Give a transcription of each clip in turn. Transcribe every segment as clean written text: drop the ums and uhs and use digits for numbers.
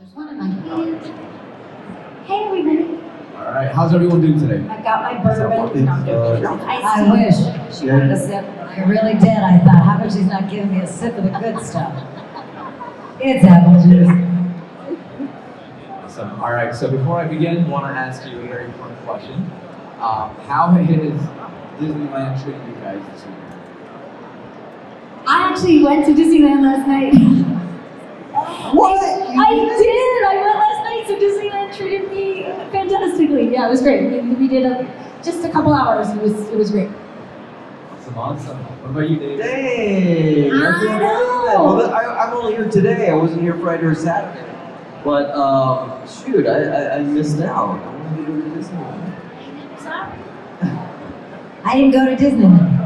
There's one in my hand. Hey, everybody. All right, how's everyone doing today? I got my bourbon. No, I'm joking. I wish she wanted a sip. I really did. I thought, how come she's not giving me a sip of the good stuff? It's apple juice. Awesome. All right, so before I begin, I want to ask you a very important question. How is Disneyland treating you guys this week? I actually went to Disneyland last night. What? I did! I went last night, so Disneyland treated me fantastically. Yeah, it was great. We did just a couple hours. It was great. Awesome. What about you, Dave? Hey! I know! Well, I'm only here today. I wasn't here Friday or Saturday. But, shoot, I missed out. I wanted to go to Disneyland. Sorry. I didn't go to Disneyland.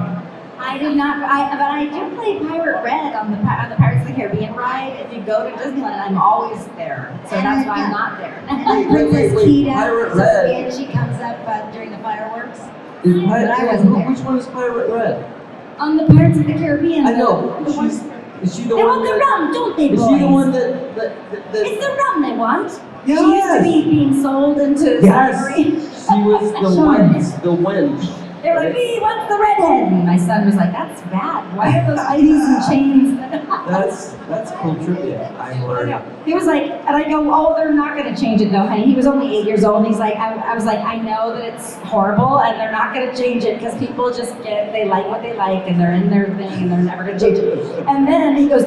I did not, but I do play Pirate Red on the Pirates of the Caribbean ride. If you go to Disneyland, I'm always there. So that's why I'm not there. And Princess Kita, Pirate Red. and she comes up during the fireworks. Is But I wasn't there. Which one is Pirate Red? On the Pirates of the Caribbean. I know. The ones- Is she the They one want the that... rum, don't they, Is boys? she the one that It's the rum they want. Yes. She used to be being sold into slavery. She was the wench. They were like, he wants the redhead. And my son was like, that's bad. Why are those ladies in chains? That's cool trivia. I'm learning. He was like, and I go, oh, they're not going to change it though, honey. He was only 8 years old. And he's like, I was like, I know that it's horrible and they're not going to change it because people just they like what they like and they're in their thing and they're never going to change it. And then he goes,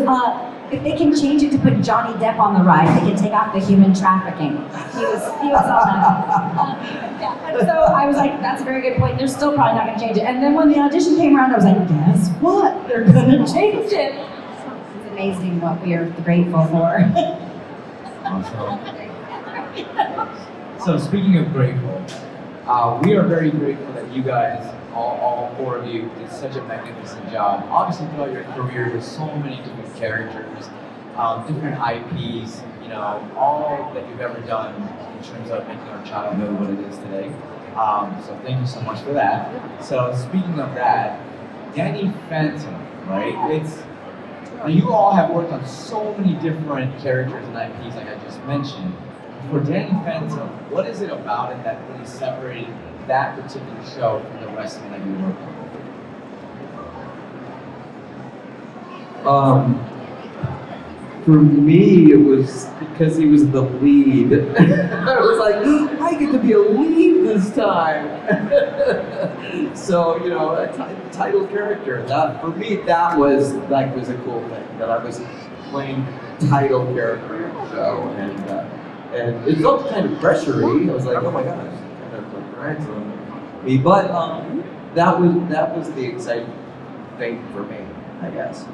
if they can change it to put Johnny Depp on the ride, they can take out the human trafficking. He was on that. Yeah. And so I was like, that's a very good point. They're still probably not going to change it. And then when the audition came around, I was like, guess what? They're going to change it. It's amazing what we are grateful for. Awesome. So speaking of grateful, we are very grateful that you guys, all four of you, did such a magnificent job. Obviously throughout your career, there's so many different characters, different IPs, you know, all that you've ever done in terms of making our childhood what it is today. So thank you so much for that. So speaking of that, Dani Phantom, right? You all have worked on so many different characters and IPs like I just mentioned. For Dani Phantom, what is it about it that really separated that particular show from the rest of them that you worked on? For me, it was because he was the lead. I was like, I get to be a lead this time. So, you know, a title character. That for me, that was a cool thing that I was playing title character in the show, and it felt kind of pressury. I was like, oh my gosh, kind of like drags on me. But that was the exciting thing for me, I guess.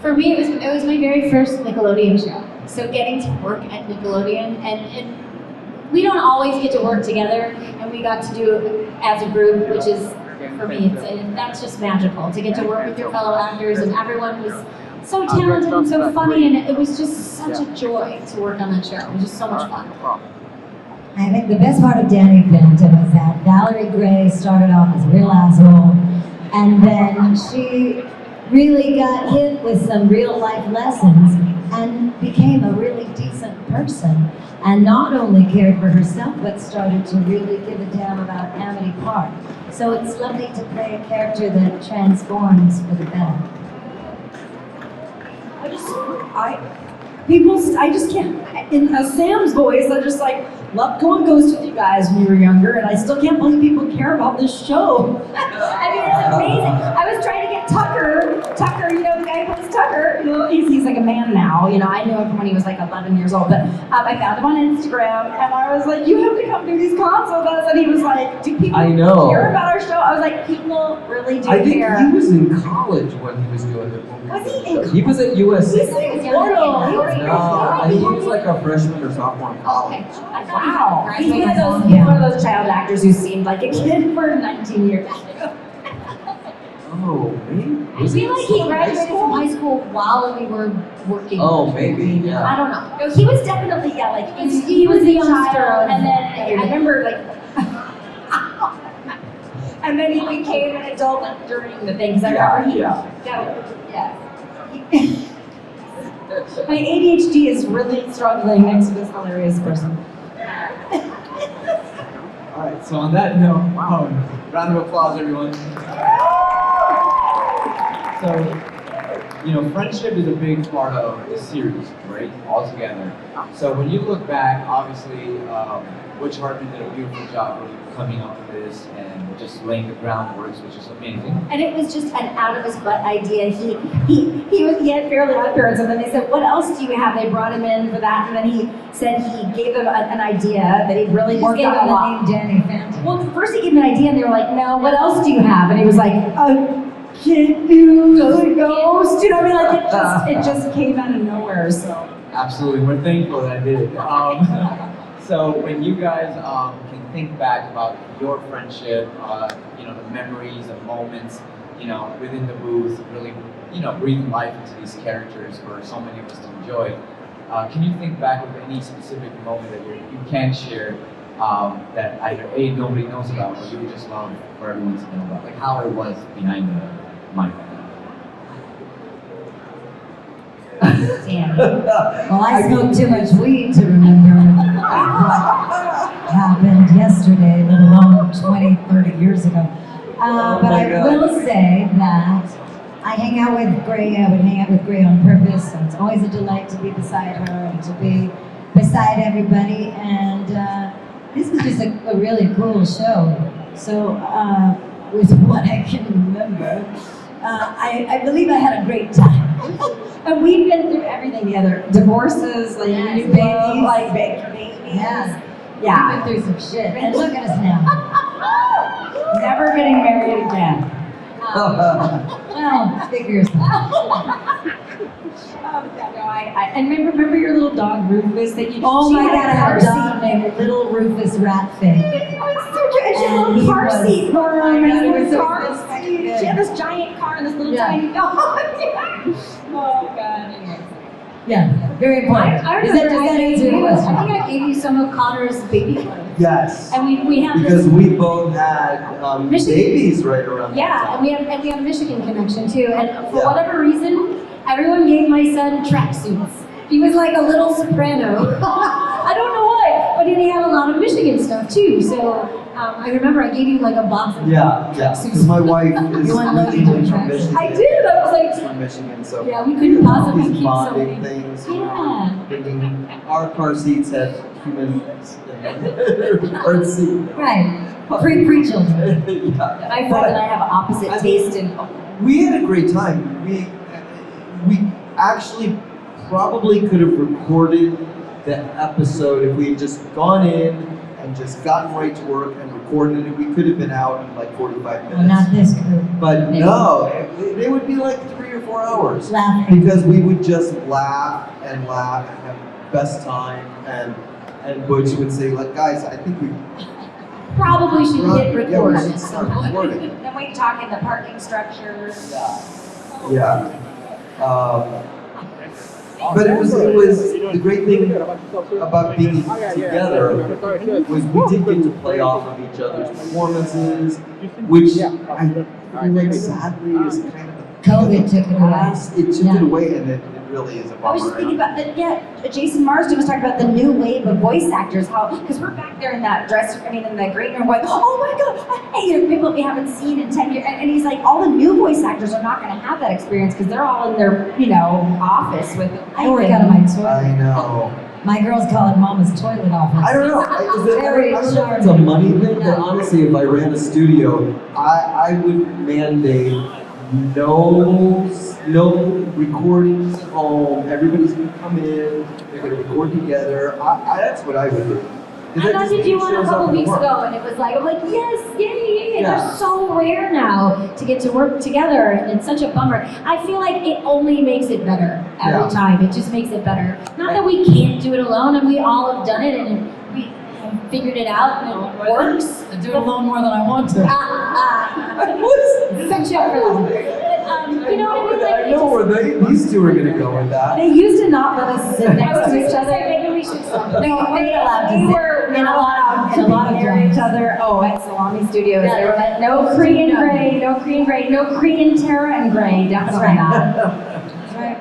For me, it was my very first Nickelodeon show. So getting to work at Nickelodeon, and we don't always get to work together, and we got to do it as a group, which is, for me, that's just magical. To get to work with your fellow actors, and everyone was so talented and so funny, and it was just such a joy to work on that show. It was just so much fun. I think the best part of Dani Phantom was that Valerie Gray started off as a real asshole, and then she really got hit with some real life lessons and became a really decent person, and not only cared for herself but started to really give a damn about Amity Park. So it's lovely to play a character that transforms for the better. I just can't, in Sam's voice, I just like, loved going Ghost with you guys when you were younger, and I still can't believe people care about this show. I mean, it's amazing. I was trying to get Tucker, you know, the guy who plays Tucker, you know, he's like a man now, you know, I knew him from when he was like 11 years old, but I found him on Instagram, and I was like, you have to come do these cons with us, and he was like, do people care about our show? I was like, people really do care. I think he was in college when he was doing it. Was he in college? He was at USC. He's like I think he was like a freshman or sophomore in college. Wow. He's one of those child actors who seemed like a kid for 19 years. Oh, maybe? I feel like he graduated from high school while we were working. Oh, maybe, yeah. I don't know. No, he was definitely, yeah, like, he was a youngster, and then I remember, like, and then he became an adult during the thing, because I remember he, My ADHD is really struggling next to this hilarious person. All right, so on that note, round of applause, everyone. So, friendship is a big part of the series, right? Altogether. So when you look back, obviously, Butch Hartman did a beautiful job really coming up with this and just laying the groundwork, which is amazing. And it was just an out of his butt idea. He had Fairly Odd Parents, and then they said, "What else do you have?" They brought him in for that, and then he said he gave them an idea that he'd really Just worked gave on him a lot. the name Danny Phantom. Well, first he gave them an idea, and they were like, "No, what else do you have?" And he was like, "A kid do a ghost." You know what I mean? Like it just came out of nowhere. So Absolutely, we're thankful that I did it. So when you guys can think back about your friendship, the memories and moments, within the booth, really, breathing life into these characters for so many of us to enjoy. Can you think back of any specific moment that you can share that either A, nobody knows about, or you would just love for everyone to know about, like how it was behind the mic? Damn. Well, I smoked too much weed to remember what happened yesterday, let alone 20, 30 years ago. But I will say that I hang out with Gray. I would hang out with Gray on purpose, so it's always a delight to be beside her and to be beside everybody. And this is just a really cool show. So with what I can remember, I believe I had a great time. and we've been through everything together: divorces, like new babies, like babies. Yeah. Yeah. We've been through some shit. And look at us now. Never getting married again. Well, figures. And remember your little dog Rufus that you. Oh she my had God, I had a car dog seat. named Little Rufus Ratfin. It was so cute. And she had a And little he car was- seat for her. I And know, this he was little so car fucking seat. good. She had this giant car and this little Yeah. tiny dog. Oh God. Anyways. Yeah, very important. I Does that remember I answer your question? think I gave you some of Connor's baby clothes. Yes. And we have Because this, we both had Michigan. babies right around that yeah, time. and we have a Michigan connection too. And for Yeah. whatever reason, everyone gave my son tracksuits. He was like a little soprano. I don't know why, but he had a lot of Michigan stuff too. So I remember I gave you like a box of Yeah. Because my wife is You want Logan originally to from track? Michigan. I did. I was like, From Michigan, so yeah, we couldn't possibly these keep so bonding many. things. Yeah. Thinking our car seats had humans in our seat. Right. Pre-children. Yeah. My friend and I have opposite taste in. We had a great time. We actually probably could have recorded the episode if we had just gone in and just gotten right to work and recorded it. We could have been out in like 45 minutes. Well, not this group. But no, they would be like 3 or 4 hours. Laughing. Because we would just laugh and have the best time. And Butch would say, like, guys, I think we Probably should hit we record. should start recording. Then we talk in the parking structures. Yeah. But it was the great thing about being together was we did get to play off of each other's performances, which I feel like sadly is kind of COVID took it away. It took Yeah. it away, and it really is a bummer. I was just thinking about that. Yeah, Jason Marsden was talking about the new wave of voice actors. How, because we're back there in that in the green room, going, "Oh my God!" Hey, people we haven't seen in 10 years, and he's like, all the new voice actors are not going to have that experience because they're all in their, office with. I work out of my I toilet. know. My girls call it Mama's toilet office. I don't know. I don't know if it's a money thing, but No. honestly, if I ran a studio, I would mandate no recordings at home. Everybody's gonna come in. They're gonna record together. That's what I would do. 'Cause I that just did you makes one a shows couple up and weeks work. ago, and it was like, I'm like, yes, yay! And Yeah. they're so rare now to get to work together, and it's such a bummer. I feel like it only makes it better every Yeah. time. It just makes it better. Not that we can't do it alone, and we all have done it, and we have figured it out, and it works. I do it alone more than I want to. Set you up for that. You know what I mean? Like, I know where these two are gonna go with that. They used to not let us sit I next was to each just other. say maybe we should stop. No, we're allowed to We sit were in a lot of near jobs. each other. Oh, at Salami Studios, Yeah, they were like, no no Cree and no. Gray, no Cree and Gray, no Cree and Tara and Gray. Definitely not. That's right.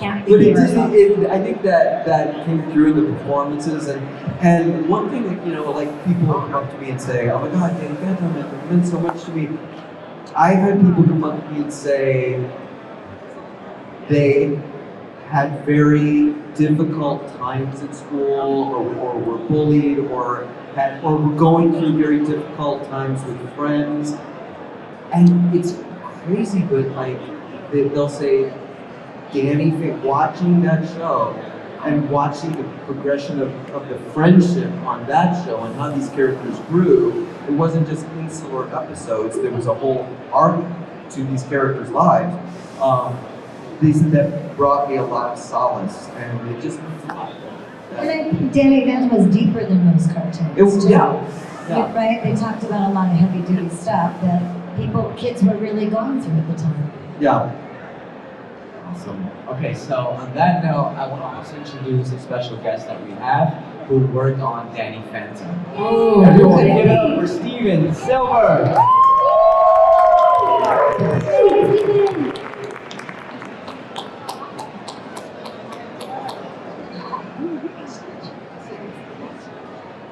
can't But behave ourselves. I think that came through in the performances, and one thing that, you know, like people will come up to me and say, oh my God, Danny Phantom, it meant so much to me. I've had people come up to me and say they had very difficult times at school, or were bullied, or were going through very difficult times with friends. And it's crazy, but like they'll say, Danny, watching that show and watching the progression of the friendship on that show and how these characters grew, it wasn't just insular episodes, there was a whole arc to these characters' lives. They said that brought me a lot of solace, and it just means a lot. And I think Danny Phantom was deeper than most cartoons. It was, too. yeah. Right? They talked about a lot of heavy duty stuff that kids were really going through at the time. Yeah. Awesome. Okay, so on that note, I want to also introduce a special guest that we have who worked on Danny Phantom. Ooh, Everyone, look at give it me. up for Steven Silver.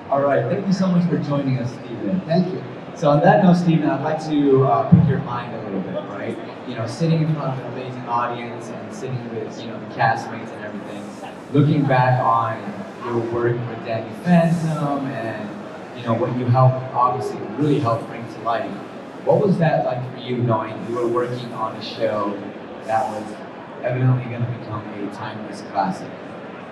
All right, thank you so much for joining us, Steven. Thank you. So on that note, Steven, I'd like to pick your mind a little bit, right? You know, sitting in front of an amazing audience and sitting with, you know, the castmates and everything, looking back on your work with Danny Phantom and, you know, what you really helped bring to life. What was that like for you, knowing you were working on a show that was evidently going to become a timeless classic?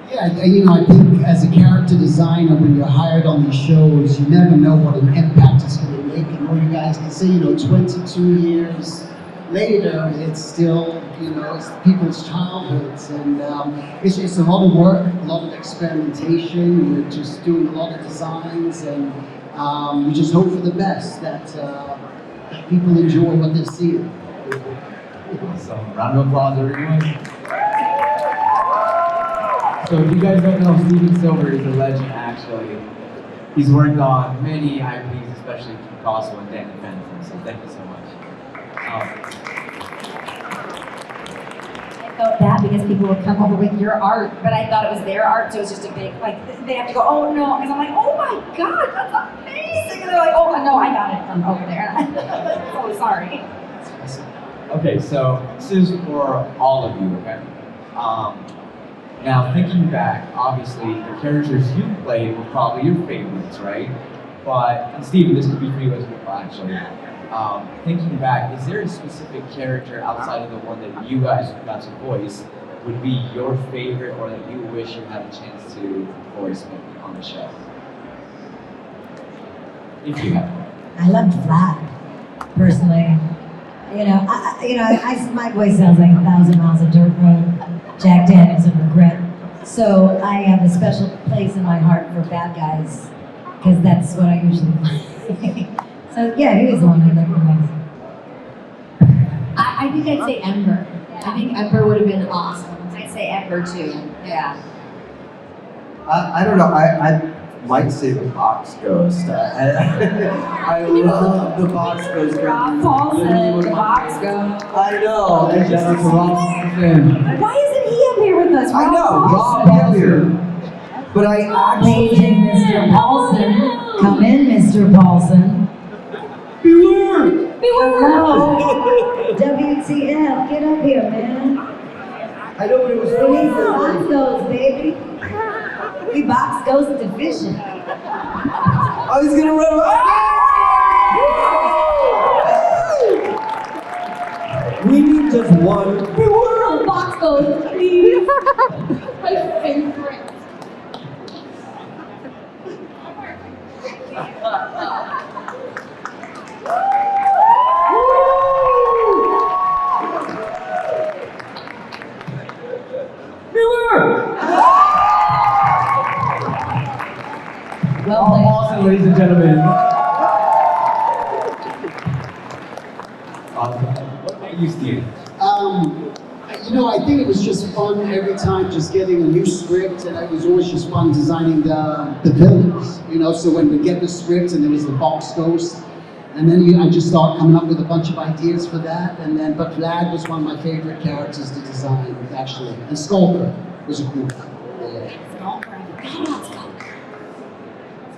Yeah, you know, I think as a character designer, when you're hired on these shows, you never know what an impact it's going to make. And all you guys can say, you know, 22 years later, it's still, you know, it's people's childhoods. And it's a lot of work, a lot of experimentation. We're just doing a lot of designs, and we just hope for the best, that people enjoy what they're seeing. Awesome. Round of applause, everyone. So if you guys don't know, Steven Silver is a legend, actually. He's worked on many IPs, especially Paulsen and Danny Phantom, so thank you so much. I felt bad because people would come over with your art, but I thought it was their art, so it was just a big, like, they have to go, oh no, because I'm like, oh my God, that's amazing. And they're like, oh no, I got it from over there. And I'm like, oh, sorry. Okay, so this is for all of you, okay? Now, thinking back, obviously, the characters you played were probably your favorites, right? But, and Steven, this could be for you as well, actually. Thinking back, is there a specific character outside of the one that you guys got to voice would be your favorite, or that you wish you had a chance to voice maybe on the show? If you have one. I loved Vlad, personally. My voice sounds like 1,000 miles of dirt road, Jack Daniels and regret. So I have a special place in my heart for bad guys, because that's what I usually play. So yeah, he was the one I loved the most. I think I'd say Ember. I think Ember would have been awesome. I'd say Ember too. Yeah. I don't know. I might say the Box Ghost. I love the Box Ghost. Rob Paulsen, the Box Ghost. I know. And Jennifer Robinson. Why isn't he up here with us? I know. Rob Paulsen. here. But I actually. Amazing, Mr. Paulsen. Come in, Mr. Paulsen. Beware. Hello. WTF, get up here, man. I know, but it was We need some really box ghosts, baby. We box ghost deficient. I was gonna run away. We need just one. Oh, box goes, please. My favorite. Well Paulsen, ladies and gentlemen. Awesome. What about you, Steve? I think it was just fun every time, just getting a new script, and it was always just fun designing the villains. So when we get the script and there was the Box Ghost, and then I just started coming up with a bunch of ideas for that, but Vlad was one of my favorite characters to design. actually. And Skulker was a cool guy.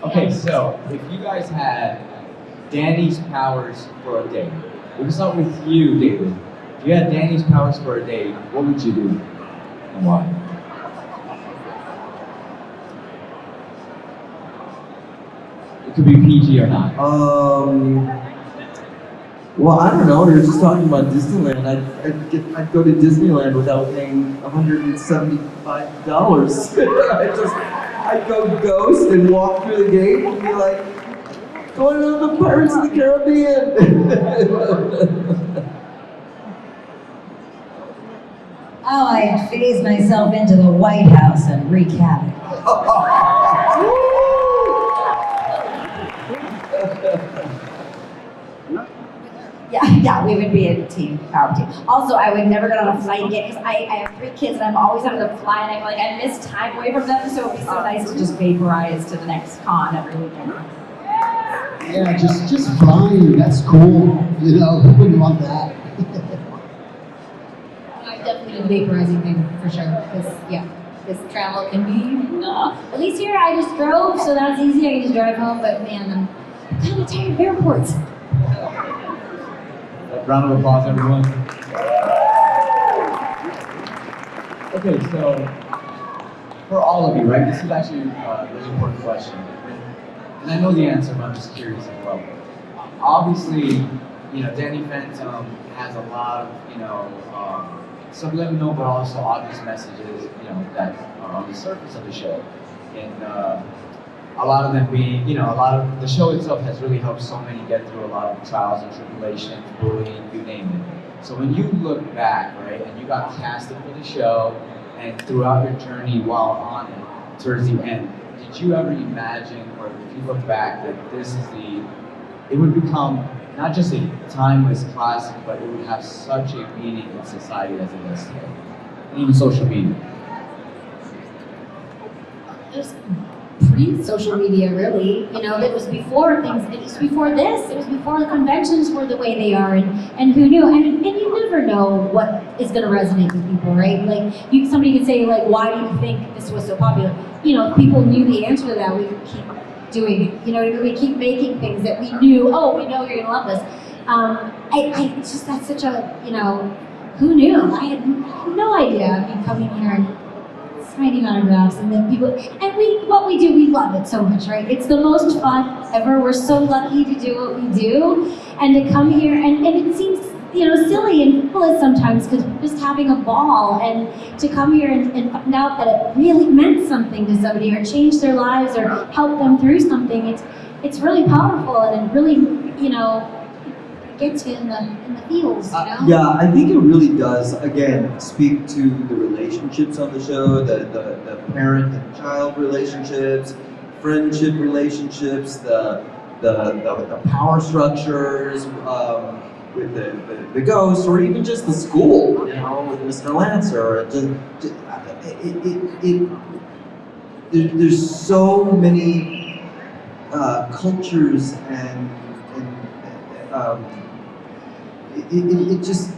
Okay, so if you guys had Dani's powers for a day, we can start with you, David. If you had Dani's powers for a day, what would you do and why? It could be PG or not. Well, I don't know. You're just talking about Disneyland. I'd go to Disneyland without paying $175. I'd go ghost and walk through the gate and be like, going to the Pirates of the Caribbean. Oh, I'd phase myself into the White House and wreak havoc. Yeah, we would be a team, power team. Also, I would never get on a flight again because I have 3 kids and I'm always having to fly and I feel like I miss time away from them, so it would be so nice to just vaporize to the next con every weekend. Yeah, just flying, that's cool. You know, who wouldn't want that? I definitely do the vaporizing thing for sure. Because this travel can be. At least here I just drove, so that's easy. I can just drive home. But man, I'm kind of tired of airports. Round of applause, everyone. Okay, so for all of you, right? This is actually a really important question. And I know the answer, but I'm just curious as well. Obviously, Dani Phantom has a lot of, subliminal but also obvious messages, that are on the surface of the show. And a lot of them being, a lot of the show itself has really helped so many get through a lot of trials and tribulations, bullying, you name it. So when you look back, right, and you got casted for the show, and throughout your journey while on it, towards the end, did you ever imagine, or if you look back, that it would become not just a timeless classic, but it would have such a meaning in society as it does today, and even social media? It was pre-social media, really. It was before things. It was before this. It was before the conventions were the way they are, and who knew? And you never know what is going to resonate with people, right? Like somebody could say, like, why do you think this was so popular? If people knew the answer to that, we would keep doing it. We keep making things that we knew. Oh, we know you're going to love this. It's just that's such a who knew? I had no idea. I'd be coming here and signing autographs, and then people, and what we do, we love it so much, right? It's the most fun ever. We're so lucky to do what we do, and to come here, and it seems, silly and foolish sometimes, because we're just having a ball, and to come here and find out that it really meant something to somebody, or changed their lives, or helped them through something, it's really powerful, and it really, gets you in the feels, Yeah, I think it really does, again, speak to the relationships on the show, the parent and child relationships, friendship relationships, the power structures with the ghosts, or even just the school, with Mr. Lancer. There's so many cultures and it just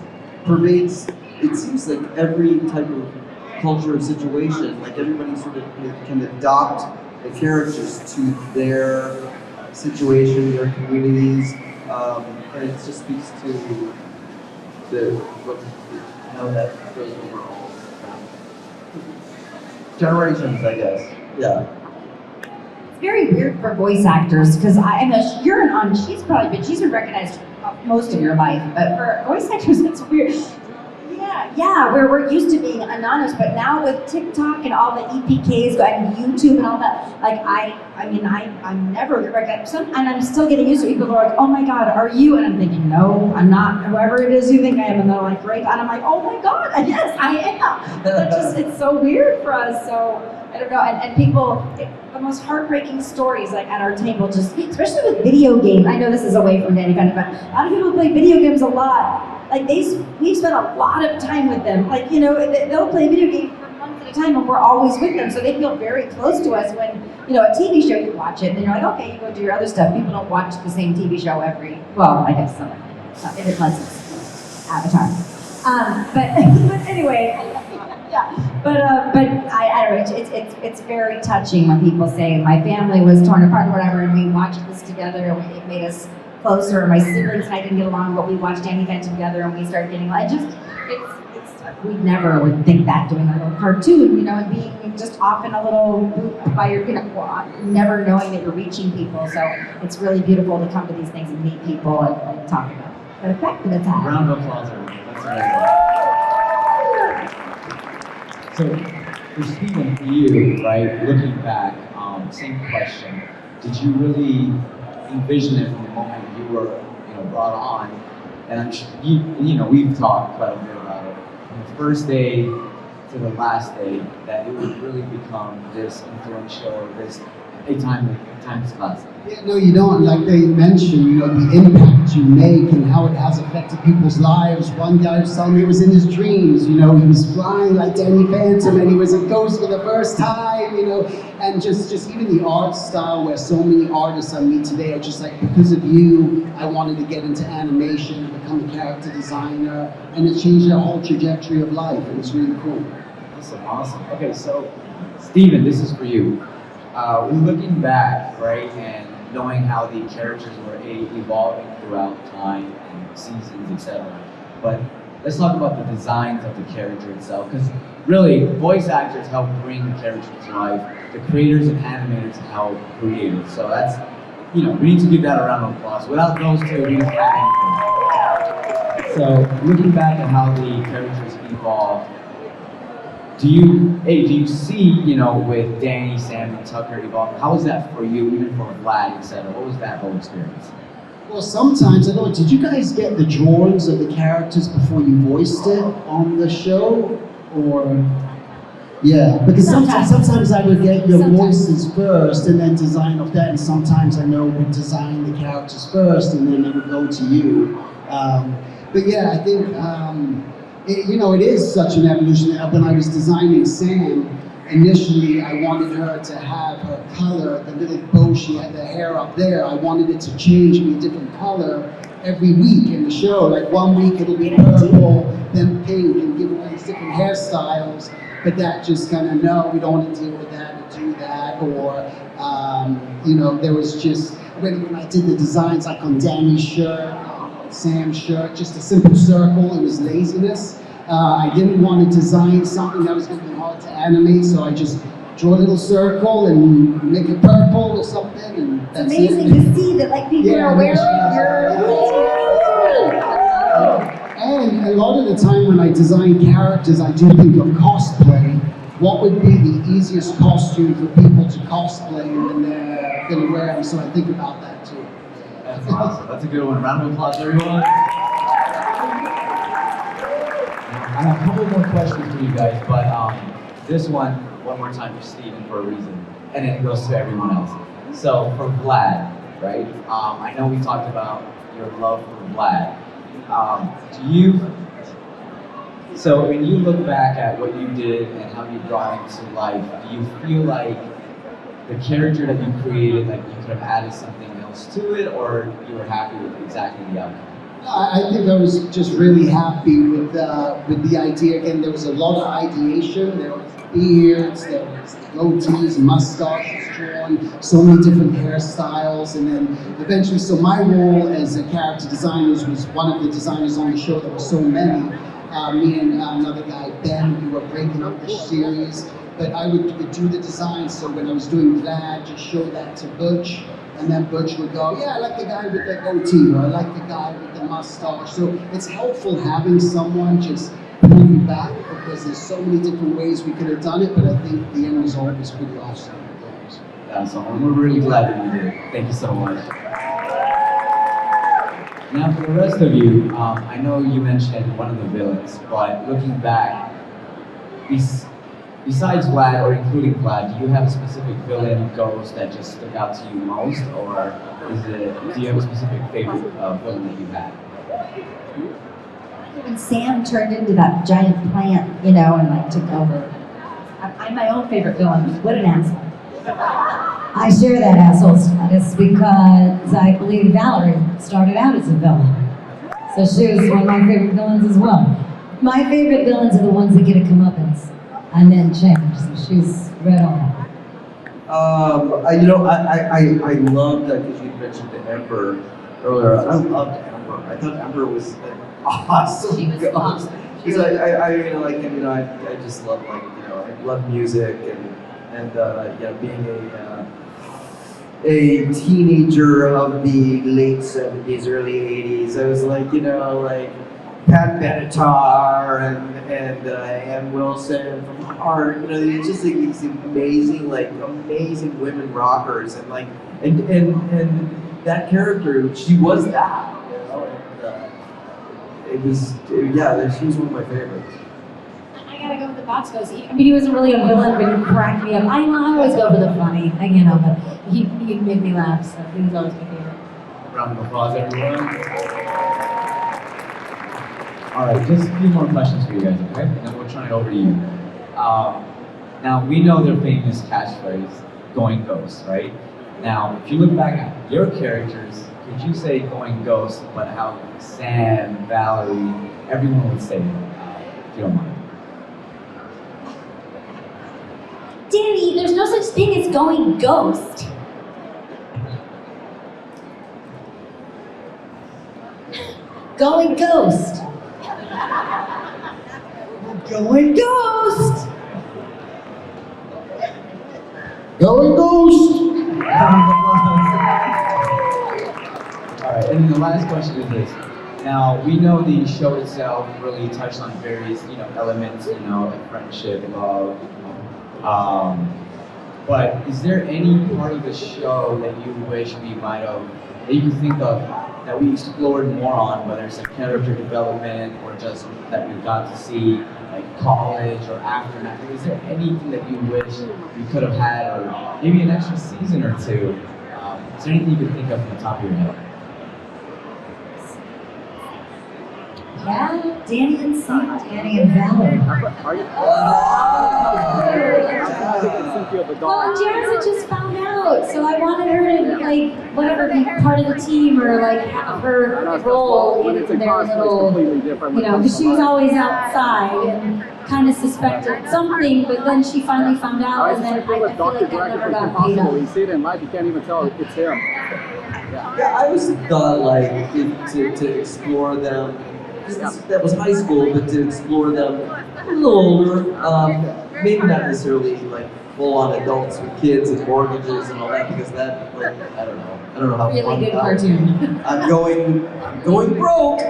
pervades, it seems like every type of culture or situation, like everybody sort of can adopt the characters to their situation, their communities, and it just speaks to how that goes overall. Generations, I guess. Yeah. It's very weird for voice actors because she's been recognized most of your life, but for voice actors, it's weird. Yeah, we're used to being anonymous, but now with TikTok and all the EPKs and YouTube and all that, like I'm never recognized, and I'm still getting used to it. People are like, oh my God, are you? And I'm thinking, no, I'm not. Whoever it is you think I am, and they're like, great, and I'm like, oh my God, yes, I am. It's so weird for us. So I don't know, and people. The most heartbreaking stories, like at our table, just especially with video games. I know this is away from Dani, but a lot of people play video games a lot. Like we've spent a lot of time with them. Like they'll play video games for months at a time, and we're always with them. So they feel very close to us. When a TV show, you watch it, and then you're like, okay, you go do your other stuff. People don't watch the same TV show I guess some, unless it's Avatar. But anyway. Yeah, but I don't know. It's very touching when people say my family was torn apart or whatever, and we watched this together, and it made us closer. My siblings and I didn't get along, but we watched Dani Fan together, and we started getting along. We never would think that doing a little cartoon, you know, and being just off in a little booth by your, you know, never knowing that you're reaching people. So it's really beautiful to come to these things and meet people and talk about the effect that it's had. Round of applause, everyone. That's amazing. So, for Stephen, for you, right, looking back, same question. Did you really envision it from the moment you were, you know, brought on? And I'm sure you know, we've talked quite a bit about it. From the first day to the last day, that it would really become this influential, this a timeless classic. Yeah, no, you don't. Like they mentioned, you know, the impact you make and how it has affected people's lives. One guy was telling me it was in his dreams, you know, he was flying like Danny Phantom and he was a ghost for the first time, you know, and just even the art style where so many artists I meet today are just like, because of you, I wanted to get into animation and become a character designer, and it changed their whole trajectory of life, and it's really cool. Awesome. Okay, so Stephen, this is for you. Looking back, right, and knowing how the characters were evolving throughout time and seasons, etc. But let's talk about the designs of the character itself, because really, voice actors help bring the character to life. The creators and animators help create it. So that's, you know, we need to give that a round of applause. Without those two, we don't have anything. So looking back at how the characters evolved, do you see, you know, with Dani, Sam, and Tucker evolving, how was that for you, even for Vlad, etc.? What was that whole experience? Well, sometimes, I don't know, did you guys get the drawings of the characters before you voiced it on the show? Or, yeah, because sometimes I would get your voices first and then design off that, and sometimes I know we'd design the characters first and then it would go to you. But yeah, I think, you know, it is such an evolution. When I was designing Sam, initially I wanted her to have her color, the little bow she had the hair up there, I wanted it to change, be a different color every week in the show. Like 1 week it'll be purple, then pink, and give all these different hairstyles. But that just kind of, no, we don't want to deal with that or do that. Or, you know, there was just, when I did the designs, like on Dani's shirt, Sam's shirt, just a simple circle, it was laziness. I didn't want to design something that was going to be hard to animate, so I just draw a little circle and make it purple or something, and that's it's amazing to see that, like, people are wearing And a lot of the time when I design characters, I do think of cosplay. What would be the easiest costume for people to cosplay when they're going to wear them? So I think about that too. That's awesome. That's a good one. Round of applause, everyone. I have a couple more questions for you guys, but this one more time for Stephen for a reason, and then it goes to everyone else. So for Vlad, right? I know we talked about your love for Vlad. So when you look back at what you did and how you brought it to life, do you feel like the character that you created, like you could have added something else to it, or you were happy with exactly the outcome? I think I was just really happy with the idea. Again, there was a lot of ideation. There was beards, there was goatees, mustaches drawn, so many different hairstyles, and then eventually, so my role as a character designer was one of the designers on the show. There were so many. Me and another guy, Ben, we were breaking up the series, but I would do the design. So when I was doing Vlad, just show that to Butch. And then Butch would go, yeah, I like the guy with the goatee, or I like the guy with the mustache. So it's helpful having someone just pull you back, because there's so many different ways we could have done it, but I think the end result was pretty awesome. That's all. We're really glad that you did it. Thank you so much. Now for the rest of you, I know you mentioned one of the villains, but looking back, besides Vlad, or including Vlad, do you have a specific villain, ghost, that just stuck out to you most, or do you have a specific favorite villain that you had? When Sam turned into that giant plant, you know, and like took over. I'm my own favorite villain. What an asshole. I share that asshole status because I believe Valerine started out as a villain. So she was one of my favorite villains as well. My favorite villains are the ones that get a comeuppance. and then changed. So she's right on. You know, I loved that because you mentioned the Ember earlier. I loved Ember. I thought Ember was an awesome She was ghost. awesome. Because I really like him. You know, I just love like you know I love music and yeah, being a teenager of the late 70s, early 80s. I was like, you know, like Pat Benatar and Ann Wilson from Heart. You know, it's just like these amazing women rockers, and like and that character, she was that. You know, and yeah, she was one of my favorites. I gotta go with the Box Ghost. I mean, he wasn't really a villain, but he cracked me up. I always go for the funny, but he made me laugh, so he was always my favorite. Round of applause, everyone. All right, just a few more questions for you guys, okay? And then we'll turn it over to you. Now, we know their famous catchphrase, going ghost, right? Now, if you look back at your characters, could you say going ghost, but how Sam, Valerie, everyone would say it, if you don't mind? Dani, there's no such thing as going ghost. Going ghost. Going ghost. Going ghost! All right, and then the last question is this. Now, we know the show itself really touched on various, elements, like friendship, love, but is there any part of the show that you wish we might have, that you can think of, that we explored more on, whether it's like character development or just that we got to see like college or aftermath? Is there anything that you wish you could have had, or maybe an extra season or two? Is there anything you can think of from the top of your head? Yeah, Dani and Sam, Dani and Valerie. Well, Jazz just found out, so I wanted her to, be part of the team or, have her role in their little, because she was always outside and kind of suspected something, but then she finally found out, and then I feel like that never got paid up. You see it in life, you can't even tell it's him. Yeah, I always thought to explore them. That was high school, but to explore them a little older. Maybe not necessarily full-on adults with kids and mortgages and all that, because that I don't know how Really fun good that was. cartoon. I'm going broke.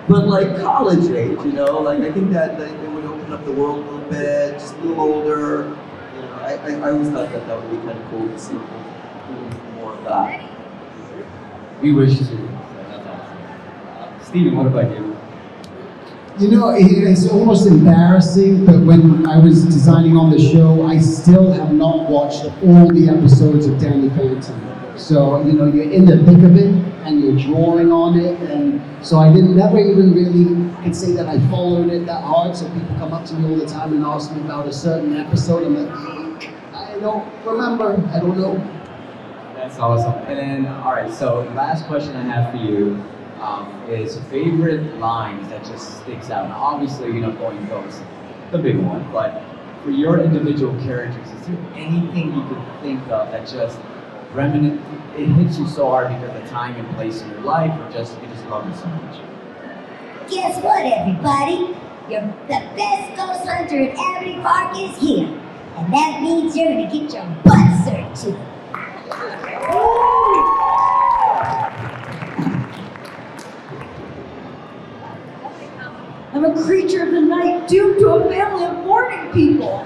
But college age, I think that they would open up the world a little bit, just a little older. I always thought that would be kind of cool to see more of that. We wish to. That's awesome. Steven, what about you? It's almost embarrassing, but when I was designing on the show, I still have not watched all the episodes of Danny Phantom. So, you're in the thick of it, and you're drawing on it, and so I never even really could say that I followed it that hard, so people come up to me all the time and ask me about a certain episode. I'm like, I don't remember, I don't know. That's awesome. And then, all right, so the last question I have for you is favorite lines that just sticks out. Now, obviously, going ghost, the big one, but for your individual characters, is there anything you could think of that just it hits you so hard because of the time and place in your life, or just you just love it so much? Guess what, everybody? The best ghost hunter in Amity Park is here. And that means you're gonna get your butt served to. I'm a creature of the night doomed to a family of morning people.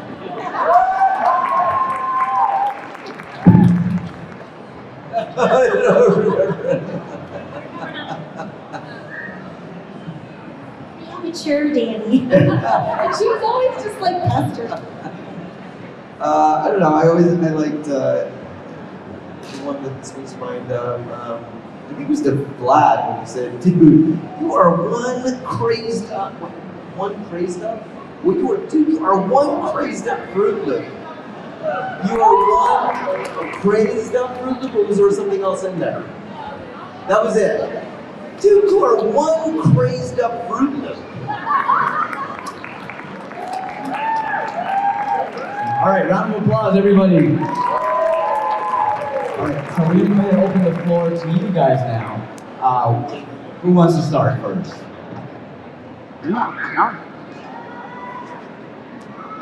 Mature Dani. And she was always just pestered. I don't know. I liked the one that springs to mind. I think it was the Vlad when he said, "Dude, you are one crazed up. Well, you are one crazed up Fruit Loop. You are one crazed up Fruit Loop, or was there something else in there? That was it. Dude, you are one crazed up Fruit Loop." All right, round of applause, everybody. All right, so we're going to open the floor to you guys now. Who wants to start first?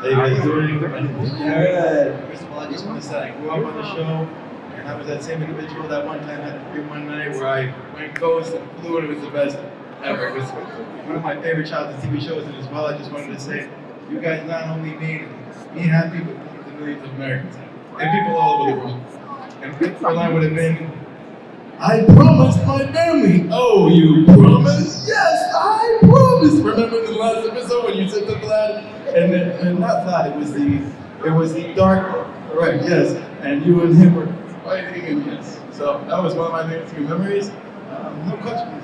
Hey, guys doing? Good. First of all, I just want to say I grew up on the show, and I was that same individual that one time had the one night where I went ghost and flew, and it was the best ever. It was one of my favorite childhood TV shows, and as well, I just wanted to say, you guys not only made me happy, but millions of Americans happy, and people all over the world. And our line would have been, I promised my family. Oh, you promised? Yes, I promised. Remember the last episode when you said to Vlad, and not Vlad, it was the dark, right? Yes, and you and him were fighting, and yes. So that was one of my favorite memories. No questions.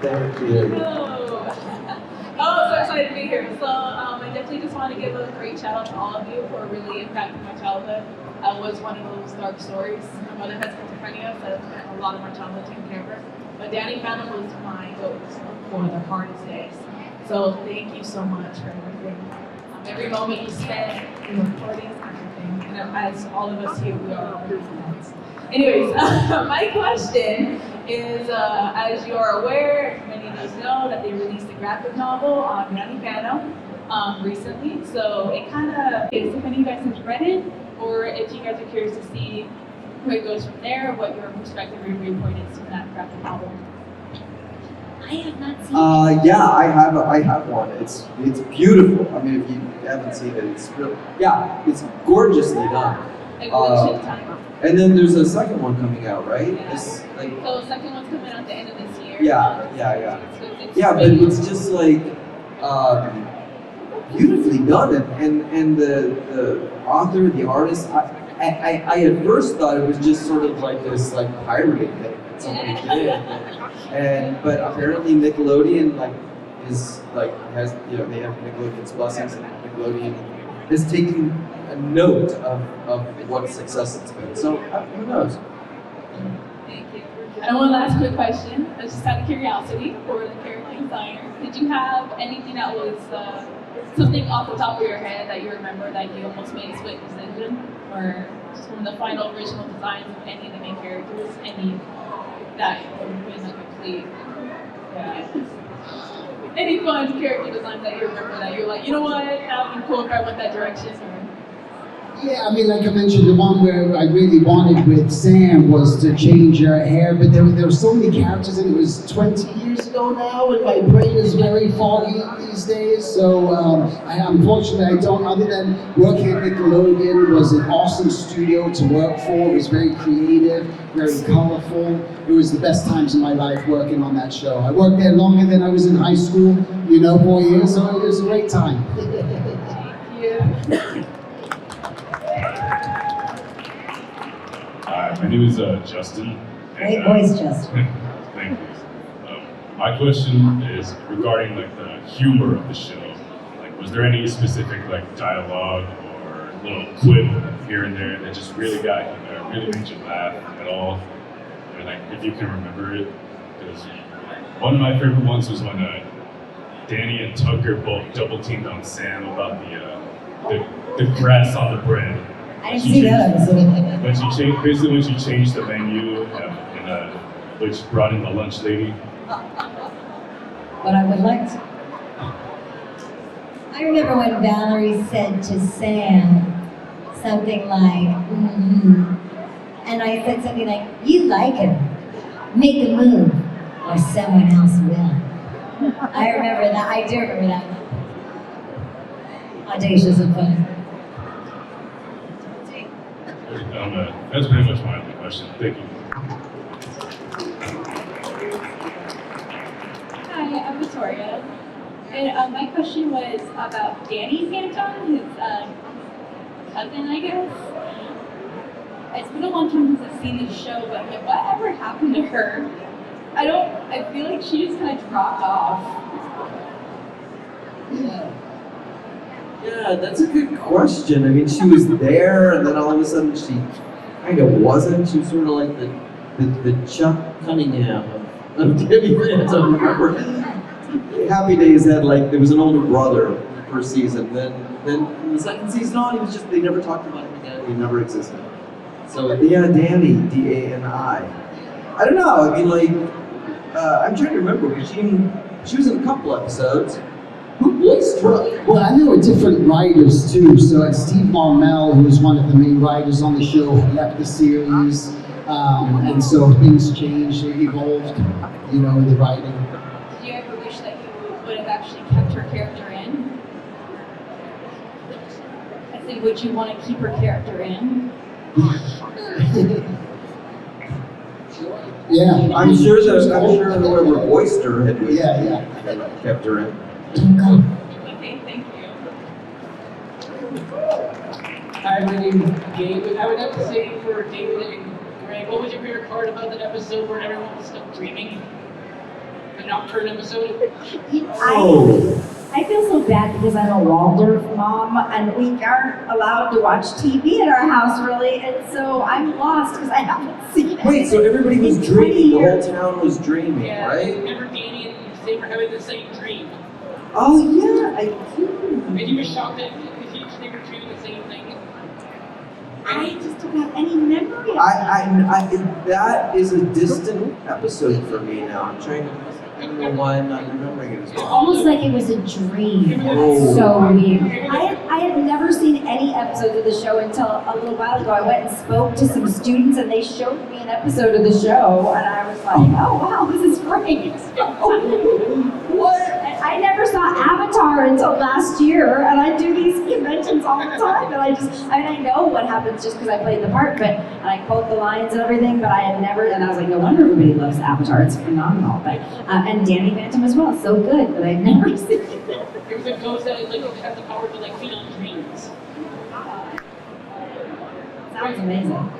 Thank you. Oh, so excited to be here. So I definitely just want to give a great shout out to all of you for really impacting my childhood. I was one of those dark stories. My mother has schizophrenia, so I spent a lot of my childhood taking care of her. But Dani Phantom was my go-to for the hardest days. So thank you so much for everything. Every moment you spent in recording everything. And as all of us here, we are really friends. Anyways, my question is, as you are aware, many of us know that they released a graphic novel on Dani Phantom recently. So it kind of is if any of you guys have read it, or if you guys are curious to see where it goes from there, what your perspective or viewpoint is to that graphic novel. I have not seen it. Yeah, I have one. It's beautiful. I mean, if you haven't seen it, it's it's gorgeously done. Evolution time. And then there's a second one coming out, right? Yeah. It's like, So the second one's coming out at the end of this year. Yeah. It's yeah, but really- it's just like beautifully done, and the author, the artist. I at first thought it was just sort of like this like pirating thing that somebody did, but apparently Nickelodeon has they have Nickelodeon's blessings, and Nickelodeon is taking a note of what success it's been. So who knows? Thank you. And one last quick question, just out of curiosity for the character designer. Did you have anything that was something off the top of your head that you remember that you almost made a split decision, or just from the final original designs of any of the main characters, any that would have been a complete, any fun character designs that you remember that you're like, you know what, that would be cool if I went that direction, or Yeah, I mean, like I mentioned, the one where I really wanted with Sam was to change her hair, but there were so many characters, and it was 20 years ago now, and my brain is very foggy these days, so unfortunately I don't, other than working at Nickelodeon. It was an awesome studio to work for. It was very creative, very colorful. It was the best times in my life working on that show. I worked there longer than I was in high school, 4 years, so it was a great time. Hi, my name is Justin. Great voice, Justin. Thank you. My question is regarding the humor of the show. Was there any specific dialogue or little quip here and there that just really really made you laugh at all? Or if you can remember it? Because one of my favorite ones was when Dani and Tucker both double teamed on Sam about the grass on the bread. I didn't see that episode. When she changed the menu, which brought in the lunch lady. But I would like to. I remember when Valerie said to Sam something like, and I said something like, you like him, make a move, or someone else will. I remember that, I do remember that. Audacious and fun. That's pretty much my only question. Thank you. Hi, I'm Victoria. And my question was about Dani Phantom, his cousin, I guess. It's been a long time since I've seen the show, but whatever happened to her? I feel like she just kind of dropped off. Yeah, that's a good question. I mean, she was there, and then all of a sudden she kind of wasn't. She was sort of like the Chuck Cunningham of TV Phantom. Happy Days had like, there was an older brother per season. Then from the second season on, he was just, they never talked about him again. He never existed. So yeah, Dani, D-A-N-I. I don't know, I mean like, I'm trying to remember, because she was in a couple episodes. Who voiced her? Well, and there were different writers too. So Steve Marmel, who was one of the main writers on the show, had left the series, and so things changed, they evolved, you know, in the writing. Did you ever wish that you would have actually kept her character in? I said, would you want to keep her character in? Yeah. I'm sure whoever voiced her had kept her in. Okay, thank you. Hi, my name is Gabe, and I would have to say for David and Greg, what was your favorite part about that episode where everyone was stuck dreaming? The nocturne episode? I feel so bad because I'm a Waldorf mom and we aren't allowed to watch TV at our house really, and so I'm lost because I haven't seen it. Wait, so everybody was dreaming, the whole town was dreaming, Yeah, right? remember Dani and they were having the same dream. Oh yeah, I do. And you were shocked that they were dreaming the same thing. I just don't have any memory of it. That is a distant episode for me now. I'm trying to, I don't know why I'm not remembering it as well. Almost like it was a dream. Oh. So weird. I had never seen any episodes of the show until a little while ago. I went and spoke to some students and they showed me an episode of the show and I was like, oh wow, this is great. What? I never saw Avatar until last year and I do these conventions all the time and I know what happens just because I played the part, but and I quote the lines and everything, but I had never, and I was like, no wonder everybody loves Avatar, it's phenomenal. But and Danny Phantom as well, so good, but I'd never seen it. There was a ghost that had the power to feed on dreams. Sounds amazing.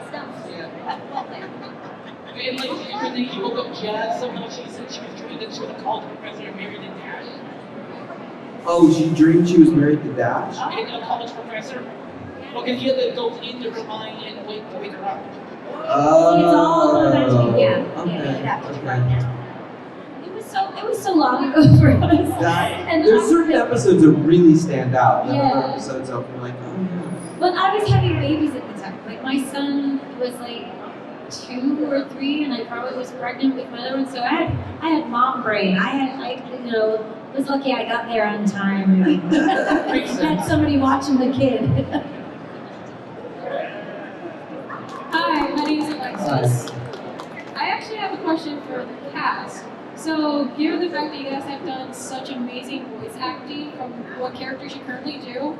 And when he woke up Jazz, somehow she said she was dreaming that she was a college professor and married in Dash. Oh, she dreamed she was married to Dash? And a college professor. Well, because he had to go into her mind and wake her up. Oh. It's all about Okay. It was so long ago for us. And There's certain episodes that really stand out. And Yeah. other episodes I'm like, oh yeah. Well, I was having babies at the time. Like my son was 2 or 3, and I probably was pregnant with my other one. So I had mom brain. I was lucky I got there on time. Had somebody watching the kid. Hi, my name is Alexis. I actually have a question for the cast. So, given the fact that you guys have done such amazing voice acting from what characters you currently do,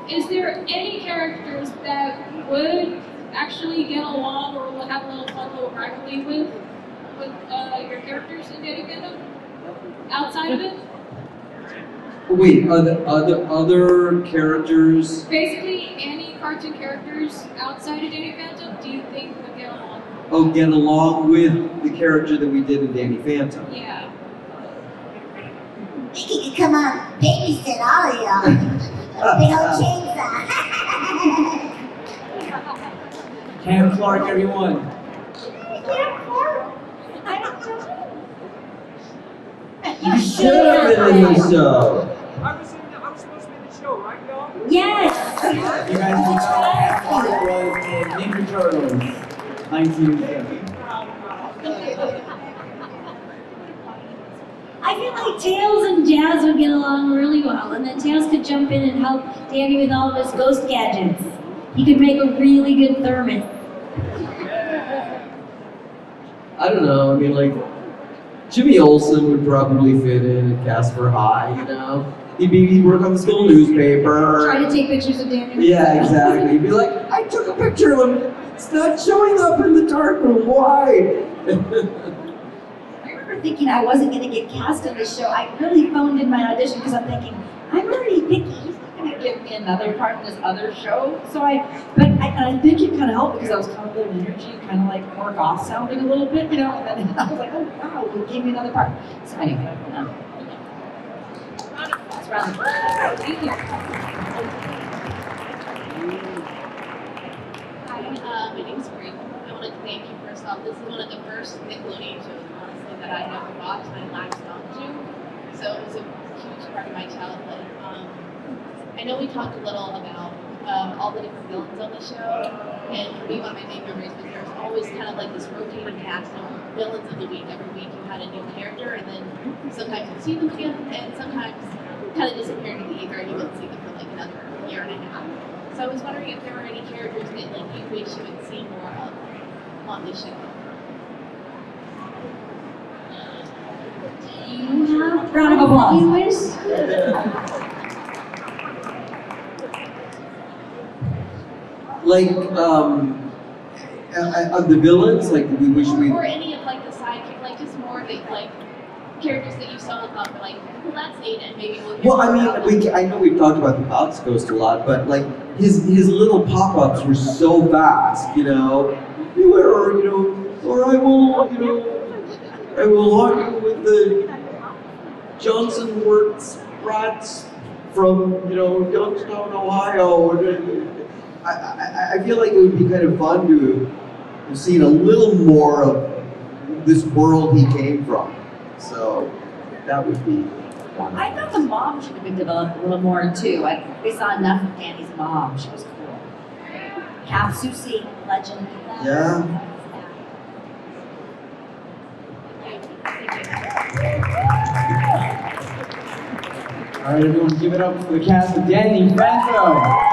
is there any characters that would actually get along or will have a little fun little rivalry with your characters in Dani Phantom? Outside of it? Wait, are the other characters? Basically, any cartoon characters outside of Dani Phantom, do you think would get along? Oh, get along with the character that we did in Dani Phantom. Yeah. Nikki can come on, babysit all of y'all. Big old chainsaw. Cam Clark, everyone. You should have been in the show. I'm supposed to be in the show, right, y'all? Yes! You guys know Cam Clark was in Ninja Turtles, 1987. I feel like Tails and Jazz would get along really well, and then Tails could jump in and help Dani with all of his ghost gadgets. He could make a really good thermos. I don't know, I mean Jimmy Olsen would probably fit in at Casper High, you know? He'd work on the school newspaper. Try to take pictures of Dani. Yeah, exactly. He'd be like, I took a picture of him. It's not showing up in the darkroom. Why? I remember thinking I wasn't going to get cast in this show. I really phoned in my audition because I'm thinking, I'm already Vicky. He's not going to give me another part in this other show. So I think it kind of helped because I was kind of low energy, kind of more goth sounding a little bit, you know. And then I was like, oh wow, they gave me another part. So anyway, that's round. Thank you. Hi, my name is Cree. I want to thank you first off. This is one of the first Nickelodeon shows, honestly, that I never watched and I latched onto. So it was a huge part of my childhood. I know we talked a little about all the different villains on the show, and for me, one of my main memories was there was always kind of like this rotating cast of villains of the week. Every week you had a new character, and then sometimes you'd see them again, and sometimes kind of disappear into the ether, and you wouldn't see them for like another year and a half. So I was wondering if there were any characters that like you wish you would see more of on the show. Do you have round of applause? You wish? Like, the villains, like, we wish we... Or any of like the sidekick, like just more of the like characters that you saw like, well, that's neat, and maybe we'll hear Well, I more about mean, I know we've talked about the Bounce Ghost a lot, but like, his little pop-ups were so fast, you know? Beware, you know, or I will, you know, I will haunt you with the Johnson Works rats from, you know, Youngstown, Ohio. I feel like it would be kind of fun to have seen a little more of this world he came from. So that would be fun. I thought the mom should have been developed a little more too. We saw enough of Danny's mom. She was cool. Half Susie, legend. Yeah. All right, everyone, give it up for the cast of Dani, Franco.